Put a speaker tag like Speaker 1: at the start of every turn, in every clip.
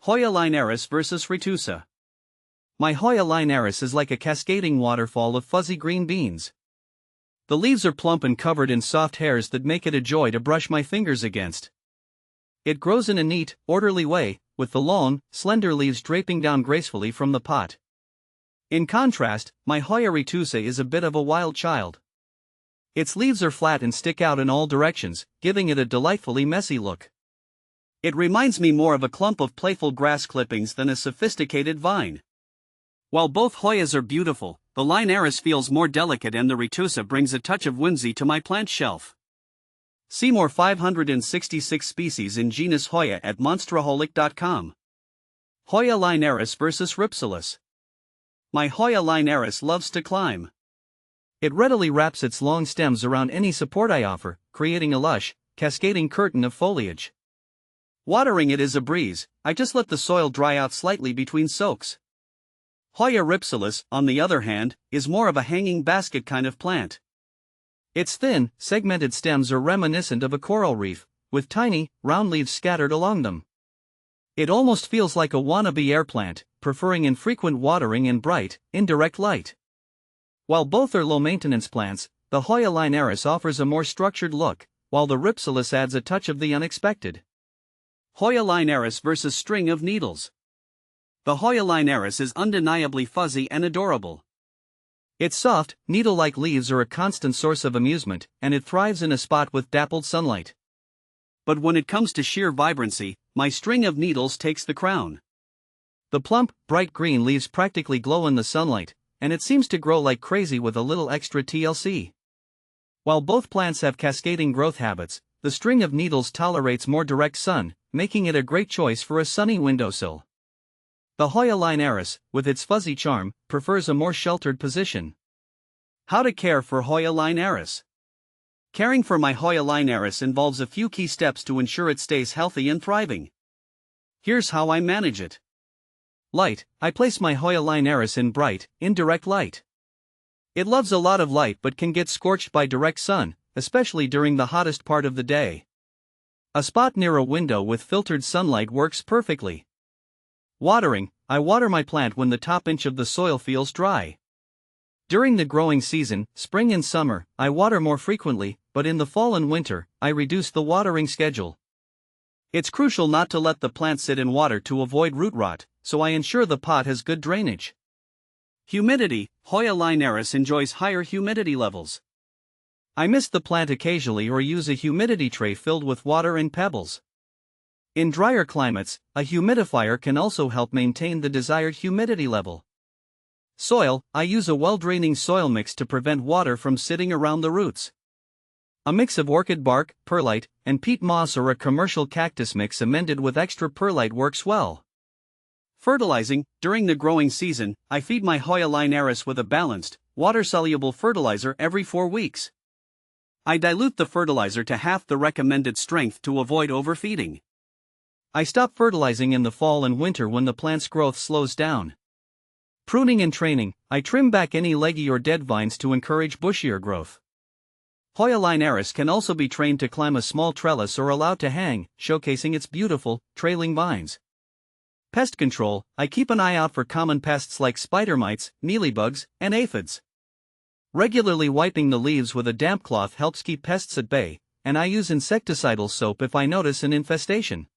Speaker 1: Hoya linearis versus retusa. My Hoya linearis is like a cascading waterfall of fuzzy green beans. The leaves are plump and covered in soft hairs that make it a joy to brush my fingers against. It grows in a neat, orderly way, with the long, slender leaves draping down gracefully from the pot. In contrast, my Hoya retusa is a bit of a wild child. Its leaves are flat and stick out in all directions, giving it a delightfully messy look. It reminds me more of a clump of playful grass clippings than a sophisticated vine. While both Hoyas are beautiful, the linearis feels more delicate and the retusa brings a touch of whimsy to my plant shelf. See more 566 species in genus Hoya at monsteraholic.com. Hoya linearis versus Ripsalis. My Hoya linearis loves to climb. It readily wraps its long stems around any support I offer, creating a lush, cascading curtain of foliage. Watering it is a breeze, I just let the soil dry out slightly between soaks. Hoya ripsalis, on the other hand, is more of a hanging basket kind of plant. Its thin, segmented stems are reminiscent of a coral reef, with tiny, round leaves scattered along them. It almost feels like a wannabe air plant, preferring infrequent watering and bright, indirect light. While both are low-maintenance plants, the Hoya linearis offers a more structured look, while the ripsalis adds a touch of the unexpected. Hoya linearis versus string of needles. The Hoya linearis is undeniably fuzzy and adorable. Its soft, needle-like leaves are a constant source of amusement, and it thrives in a spot with dappled sunlight. But when it comes to sheer vibrancy, my string of needles takes the crown. The plump, bright green leaves practically glow in the sunlight, and it seems to grow like crazy with a little extra TLC. While both plants have cascading growth habits, the string of needles tolerates more direct sun, making it a great choice for a sunny windowsill. The Hoya linearis, with its fuzzy charm, prefers a more sheltered position. How to care for Hoya linearis. Caring for my Hoya linearis involves a few key steps to ensure it stays healthy and thriving. Here's how I manage it. Light. I place my Hoya linearis in bright, indirect light. It loves a lot of light but can get scorched by direct sun, especially during the hottest part of the day. A spot near a window with filtered sunlight works perfectly. Watering. I water my plant when the top inch of the soil feels dry. During the growing season, spring and summer, I water more frequently, but in the fall and winter, I reduce the watering schedule. It's crucial not to let the plant sit in water to avoid root rot, so I ensure the pot has good drainage. Humidity. Hoya linearis enjoys higher humidity levels. I mist the plant occasionally or use a humidity tray filled with water and pebbles. In drier climates, a humidifier can also help maintain the desired humidity level. Soil. I use a well-draining soil mix to prevent water from sitting around the roots. A mix of orchid bark, perlite, and peat moss or a commercial cactus mix amended with extra perlite works well. Fertilizing. During the growing season, I feed my Hoya linearis with a balanced, water-soluble fertilizer every 4 weeks. I dilute the fertilizer to half the recommended strength to avoid overfeeding. I stop fertilizing in the fall and winter when the plant's growth slows down. Pruning and training. I trim back any leggy or dead vines to encourage bushier growth. Hoya linearis can also be trained to climb a small trellis or allowed to hang, showcasing its beautiful, trailing vines. Pest control. I keep an eye out for common pests like spider mites, mealybugs, and aphids. Regularly wiping the leaves with a damp cloth helps keep pests at bay, and I use insecticidal soap if I notice an infestation.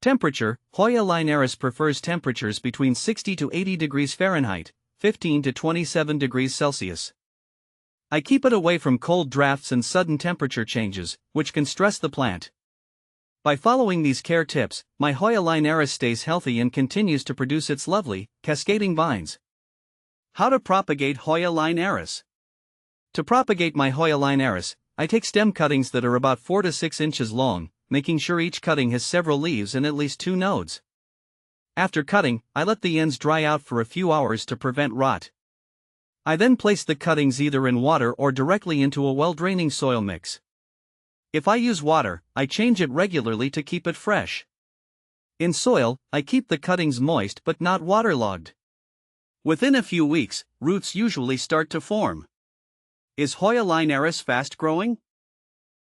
Speaker 1: Temperature. Hoya linearis prefers temperatures between 60 to 80 degrees Fahrenheit, 15 to 27 degrees Celsius. I keep it away from cold drafts and sudden temperature changes, which can stress the plant. By following these care tips, my Hoya linearis stays healthy and continues to produce its lovely, cascading vines. How to propagate Hoya linearis. To propagate my Hoya linearis, I take stem cuttings that are about 4 to 6 inches long, making sure each cutting has several leaves and at least 2 nodes. After cutting, I let the ends dry out for a few hours to prevent rot. I then place the cuttings either in water or directly into a well-draining soil mix. If I use water, I change it regularly to keep it fresh. In soil, I keep the cuttings moist but not waterlogged. Within a few weeks, roots usually start to form. Is Hoya linearis fast growing?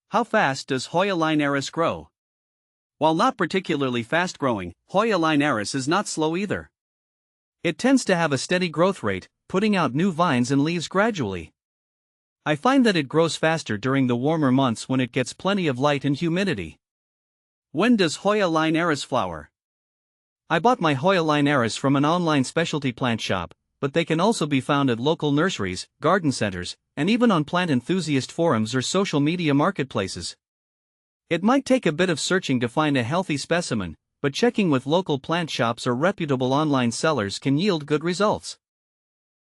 Speaker 1: How fast does Hoya linearis grow? While not particularly fast-growing, Hoya linearis is not slow either. It tends to have a steady growth rate, putting out new vines and leaves gradually. I find that it grows faster during the warmer months when it gets plenty of light and humidity. When does Hoya linearis flower? I bought my Hoya linearis from an online specialty plant shop, but they can also be found at local nurseries, garden centers, and even on plant enthusiast forums or social media marketplaces. It might take a bit of searching to find a healthy specimen, but checking with local plant shops or reputable online sellers can yield good results.